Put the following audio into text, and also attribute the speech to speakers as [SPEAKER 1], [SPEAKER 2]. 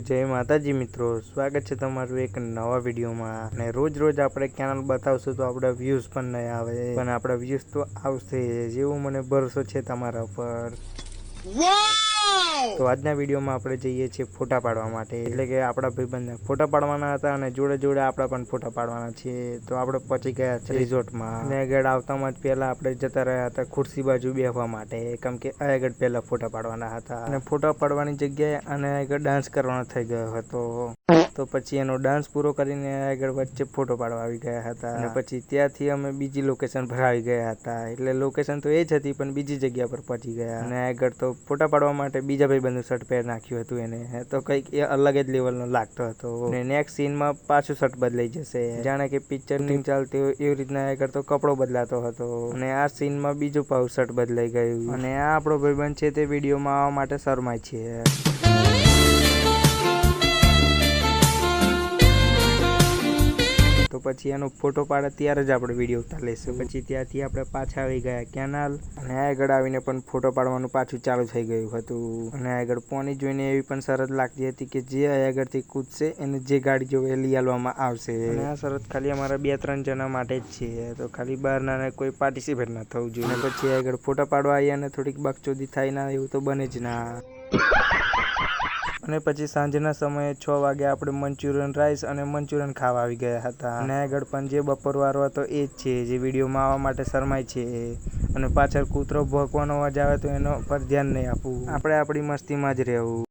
[SPEAKER 1] જય માતાજી મિત્રો, સ્વાગત છે તમારું એક નવા વિડીયોમાં. અને રોજ આપણે ચેનલ બતાવશું તો આપણા વ્યૂઝ પણ નહીં આવે, પણ આપણા વ્યૂઝ તો આવશે જેવું મને ભરોસો છે તમારા પર. તો આજના વિડીયોમાં આપણે જઈએ છીએ ફોટા પાડવા માટે, એટલે કે આપણા ભાઈબંધને ફોટા પાડવાના હતા અને જોડે આપણા પણ ફોટા પાડવાના છે. તો આપણે પહોંચી ગયા છે રિઝોર્ટમાં અને આગળ આવતામાં જ પહેલા આપણે જતા રહ્યા હતા ખુરશી બાજુ બેસવા માટે, કેમ કે આગળ પહેલા ફોટા પાડવાના હતા અને ફોટા પાડવાની જગ્યાએ અને આગળ ડાન્સ કરવાનો થઈ ગયો હતો. તો પછી એનો ડાન્સ પૂરો કરીને આગળ વચ્ચે ફોટો પાડવા આવી ગયા હતા અને પછી ત્યાંથી અમે બીજી લોકેશન પર આવી ગયા હતા. એટલે લોકેશન તો એ જ હતી પણ બીજી જગ્યા પર પહોંચી ગયા અને આગળ તો ફોટા પાડવા માટે બીજા ભાઈબંધનું શર્ટ પહેર નાખ્યું હતું એને, તો કંઈક એ અલગ જ લેવલનો લાગતો હતો. અને નેક્સ્ટ સીનમાં પાછું શર્ટ બદલાઈ જશે, જાણે કે પિક્ચરની ચાલતી હોય એવી રીતના આગળ તો કપડો બદલાતો હતો. અને આ સીનમાં બીજું પાછું શર્ટ બદલાઈ ગયું અને આ આપણો ભાઈબંધ છે તે વિડીયોમાં આવવા માટે શરમાય છે. તો પછી એનો ફોટો પાડે ત્યારે જ આપણે વિડીયો ઉતાર લઈશું. પછી ત્યાંથી આપણે પાછા આવી ગયા કેનાલ અને આગળ આવીને પણ ફોટો પાડવાનું પાછું ચાલુ થઈ ગયું હતું. અને આગળ પાણી જોઈને એવી પણ શરત લાગતી હતી કે જે આગળથી કૂદશે એને જે ગાડી જોવે એ લઈ આવવામાં આવશે. અને આ શરત ખાલી અમારા 2-3 જણા માટે જ છે, તો ખાલી બહારના કોઈ પાર્ટિસિપેટ ના થવું જોઈએ. અને પછી આગળ ફોટા પાડવા આવ્યા અને થોડીક બકચોદી થાય ના, એવું તો બને જ ના. અને પછી સાંજના સમયે 6 વાગે આપણે મંચુરિયન રાઈસ અને મંચુરિયન ખાવા આવી ગયા હતા. અને આગળ પણ જે બપોરવાળો હતો એ જ છે જે વિડીયોમાં આવવા માટે શરમાય છે. અને પાછળ કૂતરો ભોંકવાનો અવાજ આવે તો એનો પર ધ્યાન નહીં આપવું, આપણે આપણી મસ્તીમાં જ રહેવું.